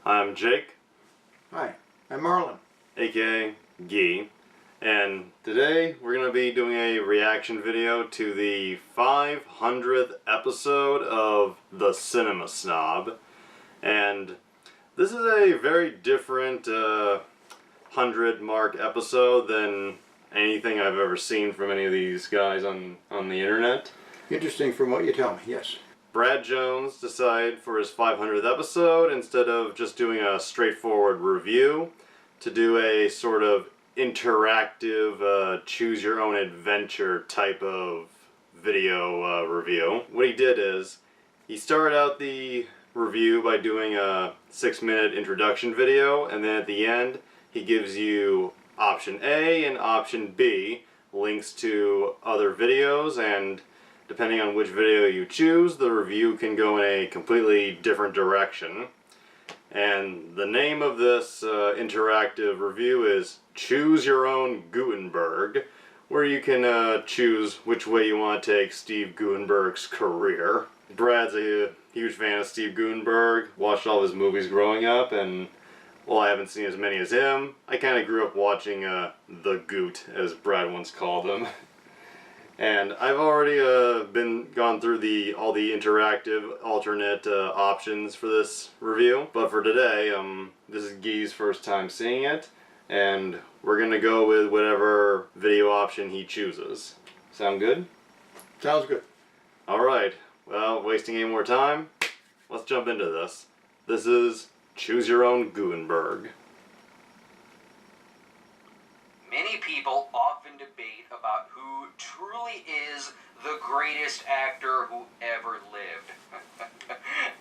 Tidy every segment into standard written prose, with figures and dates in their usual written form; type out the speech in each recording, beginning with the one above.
I'm Jake. Hi, I'm Marlin. aka Gee. And today we're going to be doing a reaction video to the 500th episode of the Cinema Snob. And this is a very different 100 mark episode than anything I've ever seen from any of these guys on the internet. Interesting from what you tell me, yes. Brad Jones decided for his 500th episode, instead of just doing a straightforward review, to do a sort of interactive, choose your own adventure type of video review. What he did is, he started out the review by doing a 6-minute introduction video, and then at the end, he gives you option A and option B, links to other videos, and depending on which video you choose, the review can go in a completely different direction. And the name of this interactive review is Choose Your Own Guttenberg, where you can choose which way you want to take Steve Guttenberg's career. Brad's a huge fan of Steve Guttenberg, watched all of his movies growing up, and while I haven't seen as many as him, I kind of grew up watching The Goot, as Brad once called him. And I've already gone through all the interactive alternate options for this review. But for today, this is Gee's first time seeing it, and we're gonna go with whatever video option he chooses. Sound good? Sounds good. Alright, well, wasting any more time, let's jump into this. This is Choose Your Own Guttenberg. Many people often debate about who truly is the greatest actor who ever lived.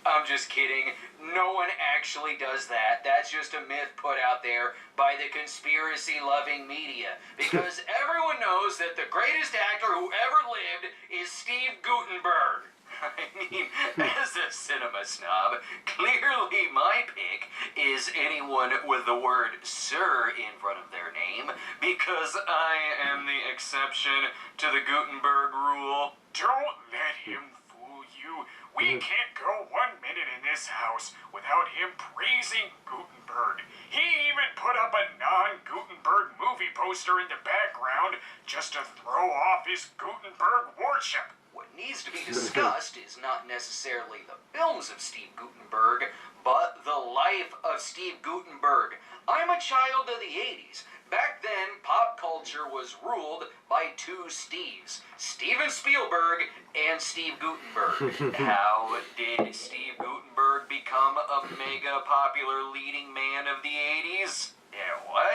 I'm just kidding. No one actually does that. That's just a myth put out there by the conspiracy-loving media. Because everyone knows that the greatest actor who ever lived is Steve Guttenberg. I mean, as a cinema snob, clearly my pick is anyone with the word "sir" in front of their name, because I am the exception to the Guttenberg rule. Don't let him fool you. We can't go 1 minute in this house without him praising Guttenberg. He even put up a non-Guttenberg movie poster in the background just to throw off his Guttenberg worship. What needs to be discussed is not necessarily the films of Steve Guttenberg, but the life of Steve Guttenberg. I'm a child of the 80s. Back then, pop culture was ruled by two Steves, Steven Spielberg and Steve Guttenberg. How did Steve Guttenberg become a mega popular leading man of the 80s? Yeah, what?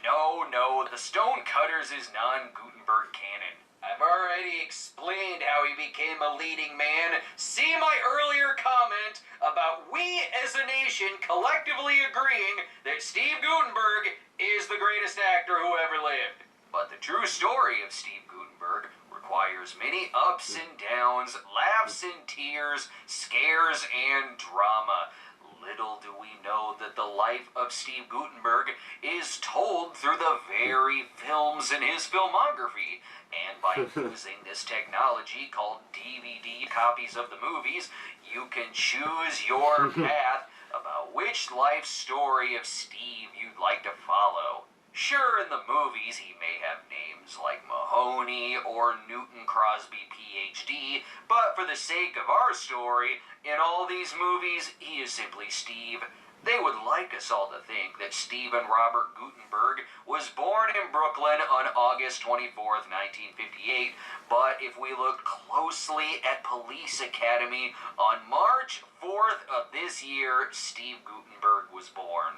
No, the Stonecutters is non-Guttenberg canon. I've already explained how he became a leading man. See my earlier comment about we as a nation collectively agreeing that Steve Guttenberg is the greatest actor who ever lived. But the true story of Steve Guttenberg requires many ups and downs, laughs and tears, scares and drama. Little do we know that the life of Steve Guttenberg is told through the very films in his filmography. And by using this technology called DVD copies of the movies, you can choose your path about which life story of Steve you'd like to follow. Sure, in the movies he may have names like Mahoney or Newton Crosby, Ph.D., but for the sake of our story, in all these movies, he is simply Steve. They would like us all to think that Stephen Robert Guttenberg was born in Brooklyn on August 24th, 1958, but if we look closely at Police Academy, on March 4th of this year, Steve Guttenberg was born.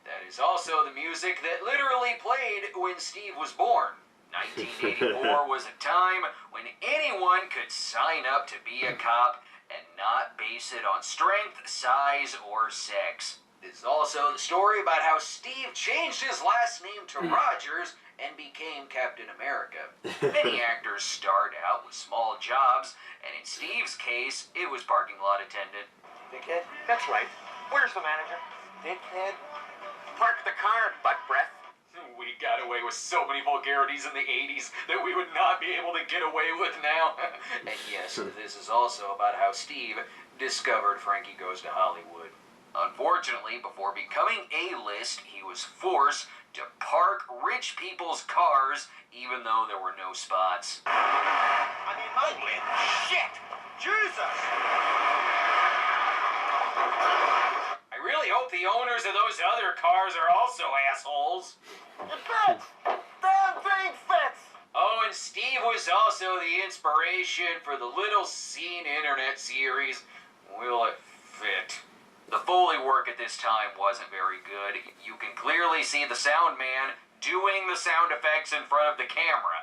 That is also the music that literally played when Steve was born. 1984 was a time when anyone could sign up to be a cop and not base it on strength, size, or sex. This is also the story about how Steve changed his last name to Rogers and became Captain America. Many actors start out with small jobs, and in Steve's case, it was parking lot attendant. Dickhead? That's right. Where's the manager? Dickhead? Park the car, butt breath. We got away with so many vulgarities in the 80s that we would not be able to get away with now. And yes, this is also about how Steve discovered Frankie Goes to Hollywood. Unfortunately, before becoming A-list, he was forced to park rich people's cars even though there were no spots. I mean, holy shit! Jesus! I really hope the owners of those other cars are also assholes. It fits! Damn thing fits! Oh, and Steve was also the inspiration for the Little Scene internet series, Will It Fit? The Foley work at this time wasn't very good. You can clearly see the sound man doing the sound effects in front of the camera.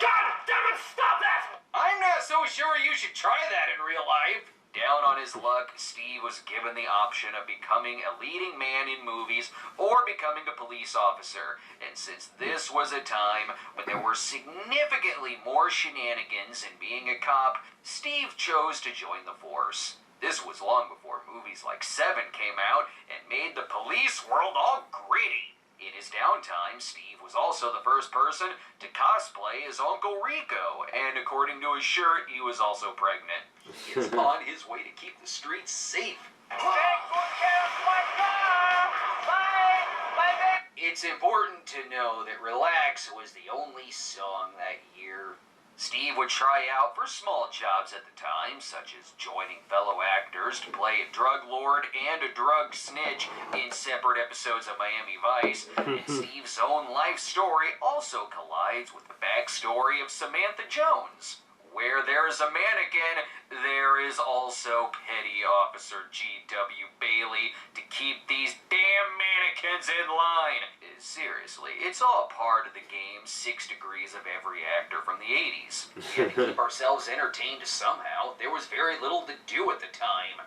God damn it, stop that! I'm not so sure you should try that in real life. Down on his luck, Steve was given the option of becoming a leading man in movies or becoming a police officer. And since this was a time when there were significantly more shenanigans in being a cop, Steve chose to join the force. This was long before movies like Seven came out and made the police world all gritty. In his downtime, Steve was also the first person to cosplay as Uncle Rico, and according to his shirt, he was also pregnant. He is on his way to keep the streets safe. Take good care of my car! Bye! Bye, baby! It's important to know that Relax was the only song that year. Steve would try out for small jobs at the time, such as joining fellow actors to play a drug lord and a drug snitch in separate episodes of Miami Vice, and Steve's own life story also collides with the backstory of Samantha Jones. Where there's a mannequin, there is also Petty Officer G.W. Bailey to keep these damn mannequins in line. Seriously, it's all part of the game 6 Degrees of every actor from the 80s. We had to keep ourselves entertained somehow. There was very little to do at the time.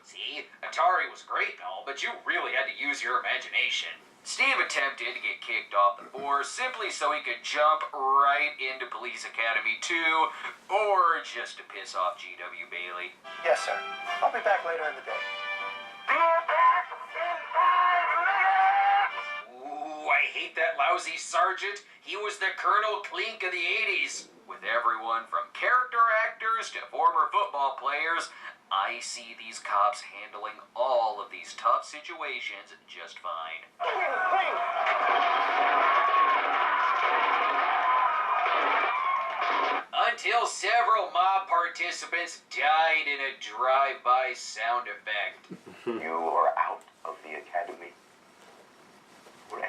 See, Atari was great and all, but you really had to use your imagination. Steve attempted to get kicked off the force simply so he could jump right into Police Academy 2, or just to piss off G.W. Bailey. Yes, sir. I'll be back later in the day. Ooh, I hate that lousy sergeant. He was the Colonel Clink of the 80s. With everyone from character actors to former football players, I see these cops handling all of these tough situations just fine. Until several mob participants died in a drive-by sound effect. You are out of the academy. Forever.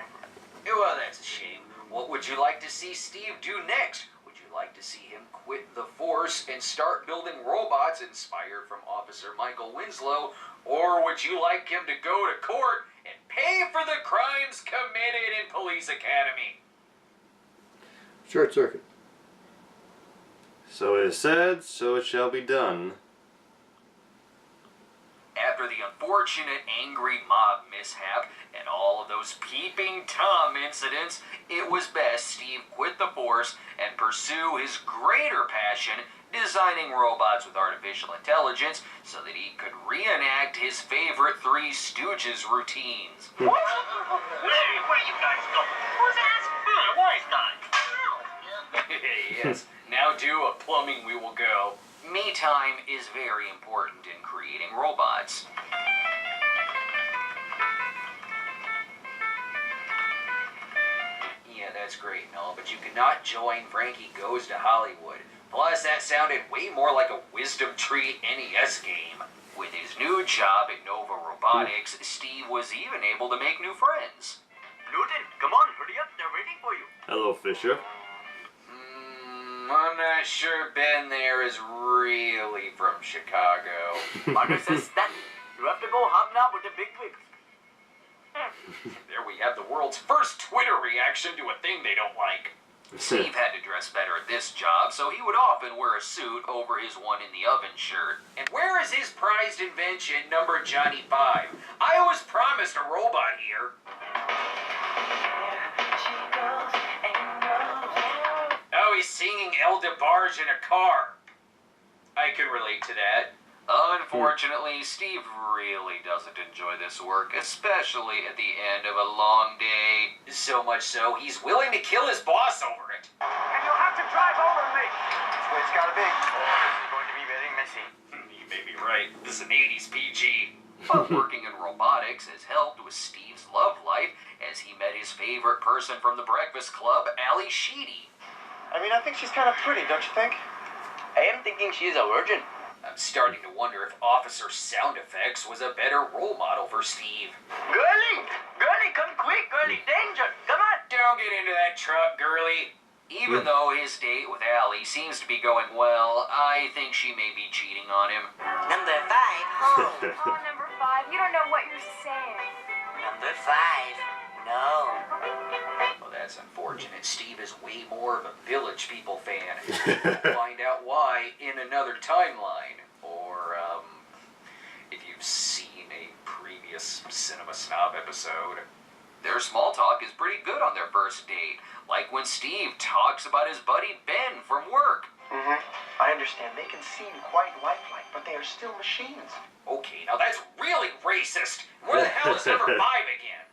Well, that's a shame. What would you like to see Steve do next? Would you like to see him quit the force and start building robots inspired from Officer Michael Winslow? Or would you like him to go to court and pay for the crimes committed in Police Academy? Short circuit. So it is said, so it shall be done. After the unfortunate angry mob mishap and all of those peeping Tom incidents, it was best Steve quit the force and pursue his greater passion, designing robots with artificial intelligence, so that he could reenact his favorite Three Stooges routines. What? Where you guys go? Who's that? Wise guy. Yes, now due a plumbing we will go. Me time is very important in creating robots. Yeah, that's great and all, but you cannot join Frankie Goes to Hollywood. Plus, that sounded way more like a Wisdom Tree NES game. With his new job at Nova Robotics, Steve was even able to make new friends. Newton, come on, hurry up, they're waiting for you. Hello, Fisher. I'm not sure Ben there is really from Chicago. Mother says that you have to go hobnob with the big wigs. There we have the world's first Twitter reaction to a thing they don't like. Steve had to dress better at this job, so he would often wear a suit over his one-in-the-oven shirt. And where is his prized invention, number Johnny 5? I was promised a robot here. Oh, he's singing El DeBarge in a car. I can relate to that. Unfortunately, Steve really doesn't enjoy this work, especially at the end of a long day. So much so, he's willing to kill his boss over it. And you'll have to drive over me. That's the way it's gotta be. This is going to be very messy. You may be right. This is an 80s PG. But working in robotics has helped with Steve's love life as he met his favorite person from the Breakfast Club, Ali Sheedy. I mean, I think she's kind of pretty, don't you think? I am thinking she is a virgin. I'm starting to wonder if Officer Sound Effects was a better role model for Steve. Girlie! Girlie, come quick! Girlie, danger! Come on! Don't get into that truck, girlie. Even though his date with Allie seems to be going well, I think she may be cheating on him. Number 5. Oh, number 5, you don't know what you're saying. Number 5. No. Well, that's unfortunate. Steve is way more of a Village People fan. We'll find out why in another timeline. Or, if you've seen a previous Cinema Snob episode. Their small talk is pretty good on their first date. Like when Steve talks about his buddy Ben from work. I understand. They can seem quite lifelike, but they are still machines. Okay, now that's really racist. Where the hell is number 5 again?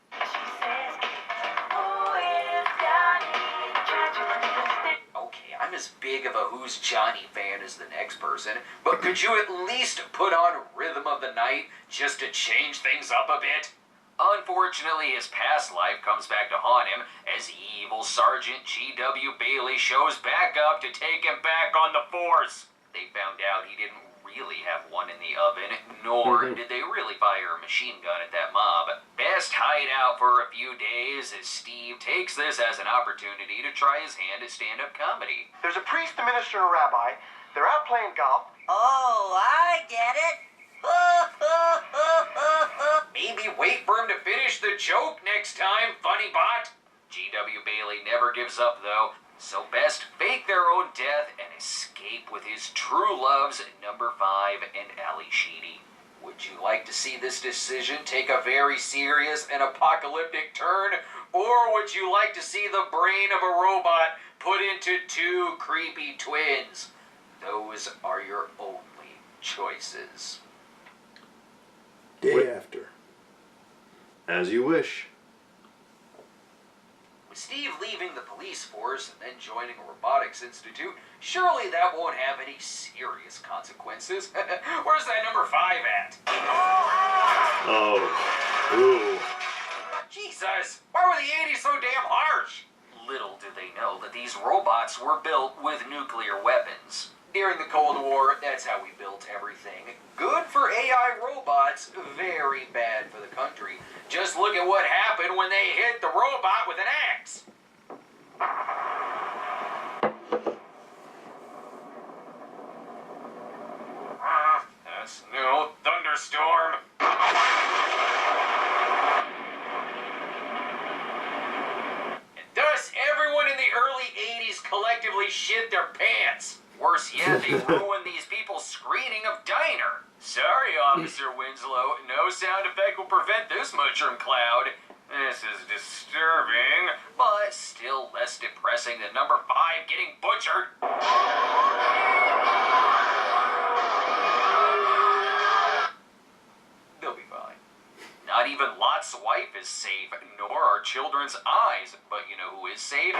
Okay, I'm as big of a Who's Johnny fan as the next person, but could you at least put on Rhythm of the Night just to change things up a bit? Unfortunately, his past life comes back to haunt him as evil Sergeant G.W. Bailey shows back up to take him back on the force. They found out he didn't really have one in the oven, nor did they really fire a machine gun at that mob. Best hide out for a few days as Steve takes this as an opportunity to try his hand at stand-up comedy. There's a priest, a minister, and a rabbi. They're out playing golf. Oh, I get it. Maybe wait for him to finish the joke next time, funny bot. G.W. Bailey never gives up, though, so best fake their own death and escape with his true loves, number 5 and Ali Sheedy. Would you like to see this decision take a very serious and apocalyptic turn, or would you like to see the brain of a robot put into 2 creepy twins? Those are your only choices. Day after. As you wish. With Steve leaving the police force and then joining a robotics institute, surely that won't have any serious consequences. Where's that number 5 at? Oh. Ooh. Jesus! Why were the 80s so damn harsh? Little did they know that these robots were built with nuclear weapons. During the Cold War, that's how we built everything. Good for AI robots, very bad for the country. Just look at what happened when they hit the robot with an axe. That's no thunderstorm. And thus, everyone in the early 80s collectively shit their pants. Worse yet, they ruined these people's screening of Diner. Sorry, Officer Winslow, no sound effect will prevent this mushroom cloud. This is disturbing, but still less depressing than number 5 getting butchered. They'll be fine. Not even Lot's wife is safe, nor are children's eyes. But you know who is safe?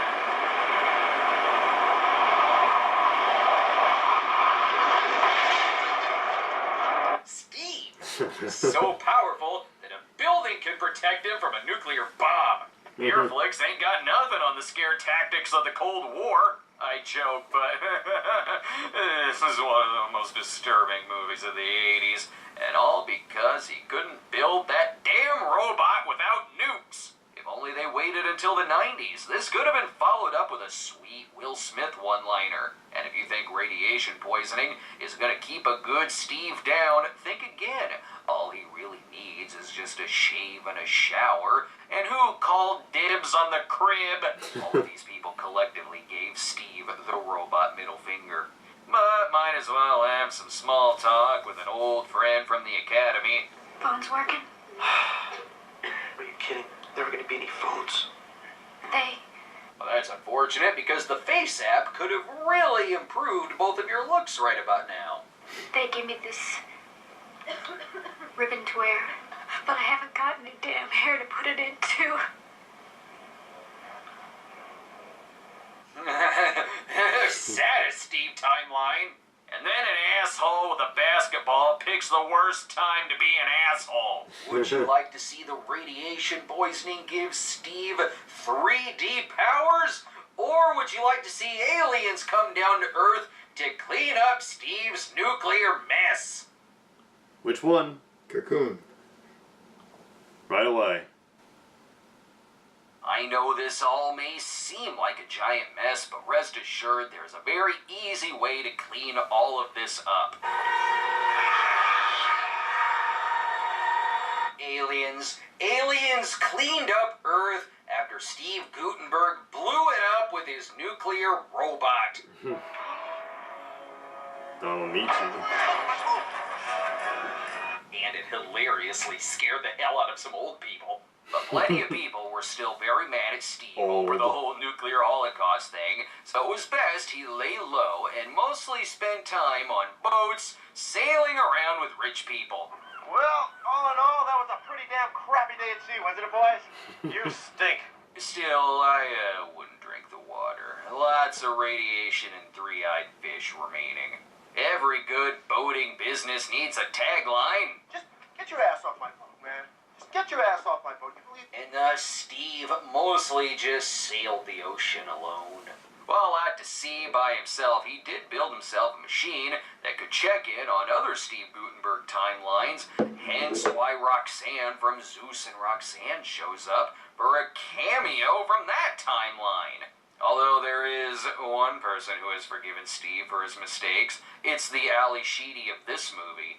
Steve is so powerful that a building can protect him from a nuclear bomb. Earflicks ain't got nothing on the scare tactics of the Cold War. I joke, but this is one of the most disturbing movies of the 80s. And all because he couldn't build that damn robot without nukes. If only they waited until the 90s. This could have been followed up with a sweet Will Smith one-liner. And if you think radiation poisoning is going to keep a good Steve down, think again. All he really needs is just a shave and a shower. And who called dibs on the crib? All of these people collectively gave Steve the robot middle finger. But might as well have some small talk with an old friend from the academy. Phone's working? Are you kidding? Never gonna be any phones. Well, that's unfortunate because the Face app could have really improved both of your looks right about now. They give me this ribbon to wear, but I haven't gotten a damn hair to put it into. Saddest Steve timeline. And then an asshole with a basketball picks the worst time to be an asshole. Would you like to see the radiation poisoning give Steve 3D powers? Or would you like to see aliens come down to Earth to clean up Steve's nuclear mess? Which one? Cocoon. Right away. I know this all may seem like a giant mess, but rest assured there's a very easy way to clean all of this up. Aliens cleaned up Earth after Steve Guttenberg blew it up with his nuclear robot. I'll meet you. And it hilariously scared the hell out of some old people. But plenty of people were still very mad at Steve over the whole nuclear holocaust thing, so it was best he lay low and mostly spent time on boats, sailing around with rich people. Well, all in all, that was a pretty damn crappy day at sea, wasn't it, boys? You stink. Still, I wouldn't drink the water. Lots of radiation and three-eyed fish remaining. Every good boating business needs a tagline. Just get your ass off my boat, man. Just get your ass off my boat. You believe? And thus, Steve mostly just sailed the ocean alone. While out to sea by himself, he did build himself a machine that could check in on other Steve Guttenberg timelines, hence why Roxanne from Zeus and Roxanne shows up for a cameo from that timeline. Although there is one person who has forgiven Steve for his mistakes, it's the Ali Sheedy of this movie.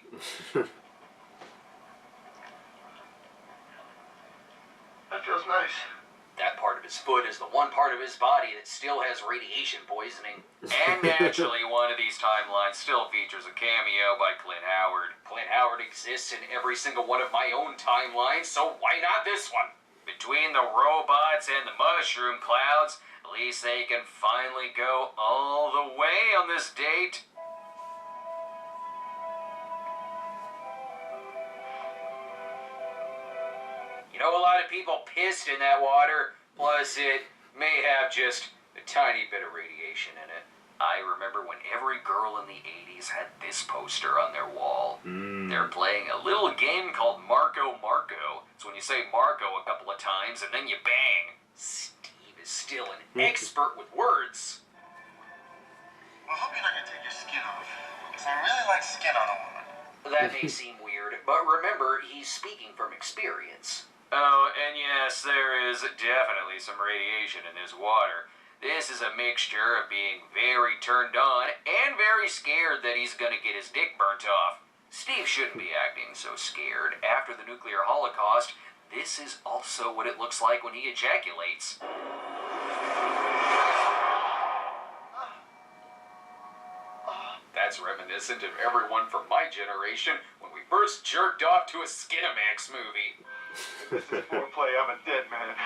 That feels nice. That part of his foot is the one part of his body that still has radiation poisoning. And naturally, one of these timelines still features a cameo by Clint Howard. Clint Howard exists in every single one of my own timelines, so why not this one? Between the robots and the mushroom clouds, at least they can finally go all the way on this date. You know, a lot of people pissed in that water, plus it may have just a tiny bit of radiation in it. I remember when every girl in the 80s had this poster on their wall. They're playing a little game called Marco Marco. It's when you say Marco a couple of times and then you bang. Steve is still an expert with words. Well, I hope you're not gonna take your skin off, because I really like skin on a woman. That may seem weird, but remember, he's speaking from experience. Oh, and yes, there is definitely some radiation in this water. This is a mixture of being very turned on and very scared that he's gonna get his dick burnt off. Steve shouldn't be acting so scared. After the nuclear holocaust, this is also what it looks like when he ejaculates. That's reminiscent of everyone from my generation when we first jerked off to a Skinamax movie. This is foreplay. I'm a dead man.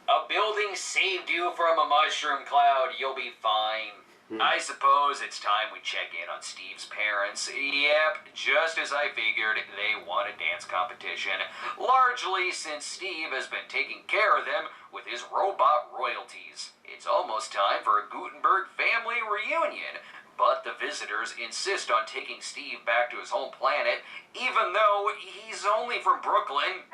A building saved you from a mushroom cloud. You'll be fine. I suppose it's time we check in on Steve's parents. Yep, just as I figured, they won a dance competition. Largely since Steve has been taking care of them with his robot royalties. It's almost time for a Guttenberg family reunion. But the visitors insist on taking Steve back to his home planet, even though he's only from Brooklyn.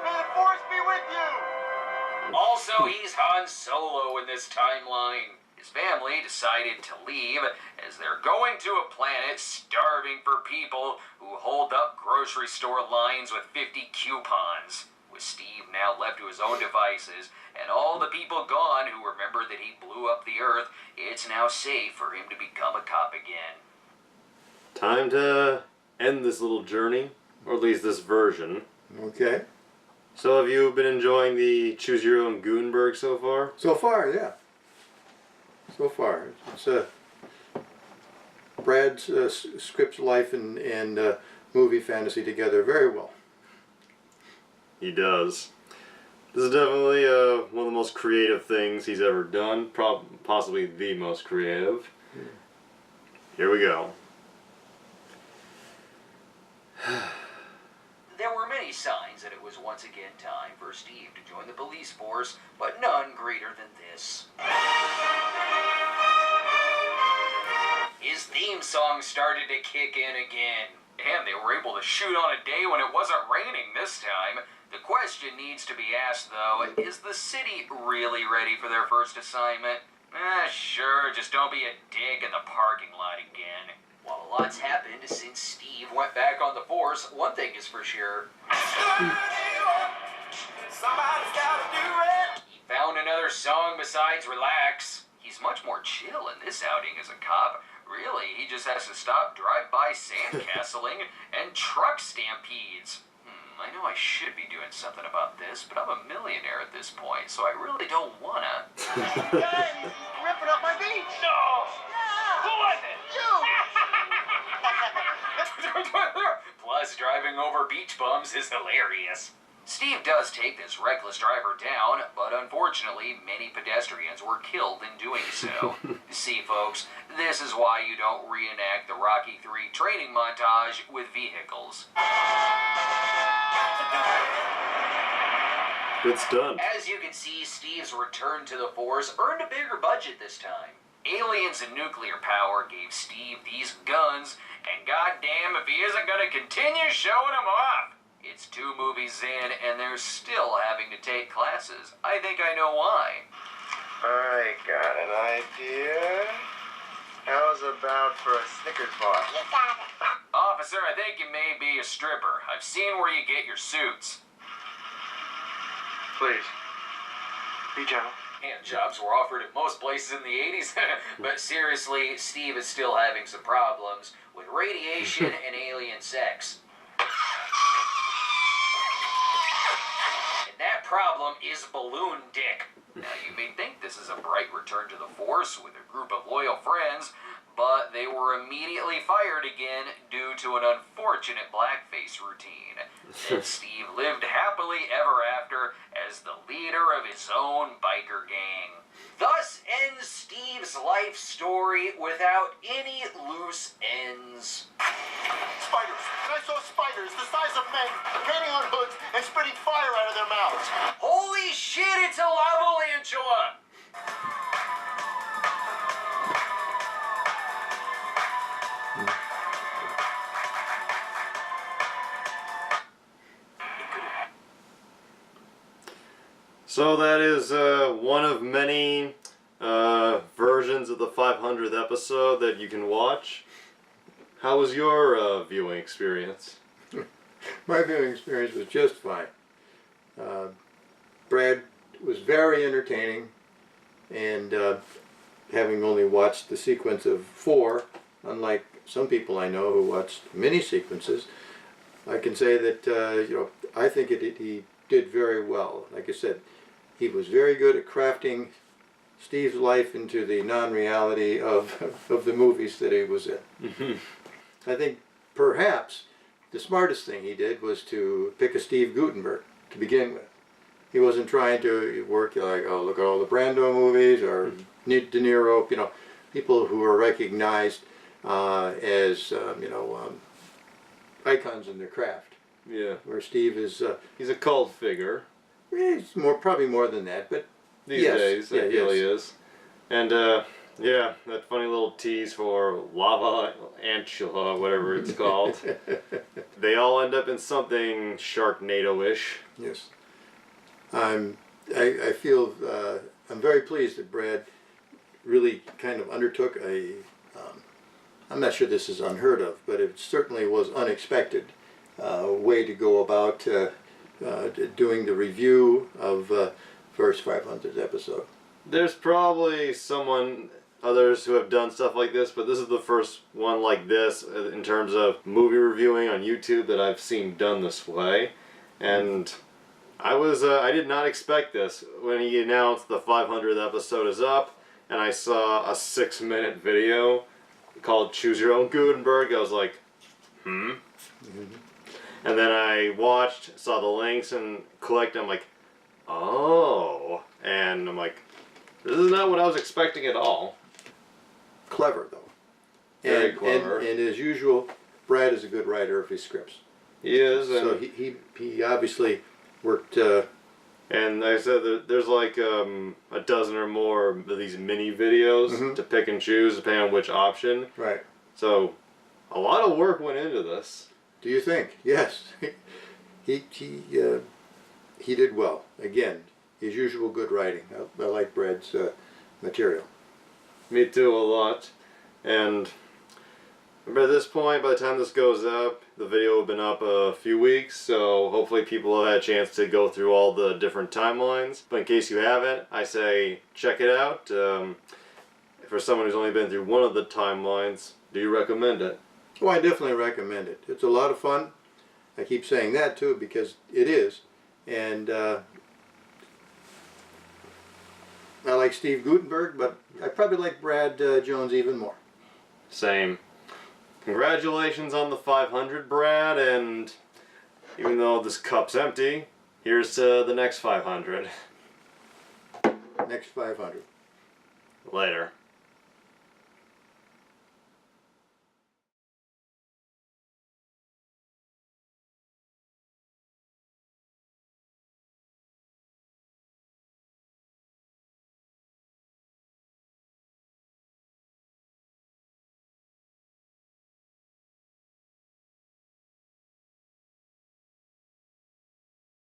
May the force be with you! Also, he's Han Solo in this timeline. His family decided to leave as they're going to a planet starving for people who hold up grocery store lines with 50 coupons. With Steve now left to his own devices, and all the people gone who remember that he blew up the Earth, it's now safe for him to become a cop again. Time to end this little journey, or at least this version. Okay. So have you been enjoying the Choose Your Own Guttenberg so far? So far, yeah. So far. It's Brad's scripts life and movie fantasy together very well. He does. This is definitely one of the most creative things he's ever done. Possibly the most creative. Here we go. for Steve to join the police force, but none greater than this. His theme song started to kick in again. And they were able to shoot on a day when it wasn't raining this time. The question needs to be asked, though, is the city really ready for their first assignment? Sure, just don't be a dick in the parking lot again. While a lot's happened since Steve went back on the force, one thing is for sure. Somebody's gotta do it. He found another song besides Relax. He's much more chill in this outing as a cop. Really, he just has to stop drive-by sandcastling and truck stampedes. I know I should be doing something about this, but I'm a millionaire at this point, so I really don't wanna. Guys, ripping up my beach. No! Yeah. Who was it? You. Plus, driving over beach bums is hilarious. Steve does take this reckless driver down, but unfortunately, many pedestrians were killed in doing so. See, folks, this is why you don't reenact the Rocky III training montage with vehicles. Good stunt. As you can see, Steve's return to the force earned a bigger budget this time. Aliens and nuclear power gave Steve these guns, and goddamn if he isn't gonna continue showing them off. It's 2 movies in, and they're still having to take classes. I think I know why. I got an idea. How's about for a Snickers bar? You got it. Officer, I think you may be a stripper. I've seen where you get your suits. Please. Be gentle. Hand jobs were offered at most places in the 80s. But seriously, Steve is still having some problems with radiation and alien sex. And that problem is balloon dick. Now, you may think this is a bright return to the force with a group of loyal friends, but they were immediately fired again due to an unfortunate blackface routine. Then Steve lived happily ever after as the leader of his own biker gang. Thus ends Steve's life story without any loose ends. Spiders. And I saw spiders the size of men painting on hoods and spitting fire out of their mouths. Holy shit, it's a lavalantula! So that is one of many versions of the 500th episode that you can watch. How was your viewing experience? My viewing experience was just fine. Brad was very entertaining, and having only watched the sequence of 4, unlike some people I know who watched many sequences, I can say that I think he did very well. Like I said, he was very good at crafting Steve's life into the non-reality of the movies that he was in. Mm-hmm. I think perhaps the smartest thing he did was to pick a Steve Guttenberg to begin with. He wasn't trying to work like, oh, look at all the Brando movies or De Niro, people who are recognized as icons in their craft. Yeah. Where Steve is, he's a cult figure. He's probably more than that, but These days, I feel he is. And yeah, that funny little tease for lava antula, whatever it's called. They all end up in something Sharknado-ish. Yes. I feel I'm very pleased that Brad really kind of undertook a, I'm not sure this is unheard of, but it certainly was unexpected way to go about doing the review of first 500th episode. There's probably others who have done stuff like this, but this is the first one like this in terms of movie reviewing on YouTube that I've seen done this way. And I did not expect this. When he announced the 500th episode is up, and I saw a 6-minute video called Choose Your Own Guttenberg, I was like, And then I saw the links and clicked, I'm like, oh. And I'm like, this is not what I was expecting at all. Clever, though. Very clever. And as usual, Brad is a good writer of his scripts. He is. So he obviously worked And like I said, there's like a dozen or more of these mini videos to pick and choose depending on which option. Right. So, a lot of work went into this. Do you think? Yes. He did well. Again, his usual good writing. I like Brad's material. Me too, a lot. And by this point, by the time this goes up, the video will have been up a few weeks, so hopefully people have had a chance to go through all the different timelines. But in case you haven't, I say check it out. For someone who's only been through one of the timelines, do you recommend it? Oh, I definitely recommend it. It's a lot of fun. I keep saying that too because it is. And I like Steve Guttenberg, but I probably like Brad Jones even more. Same. Congratulations on the 500, Brad, and even though this cup's empty, here's the next 500. Next 500. Later.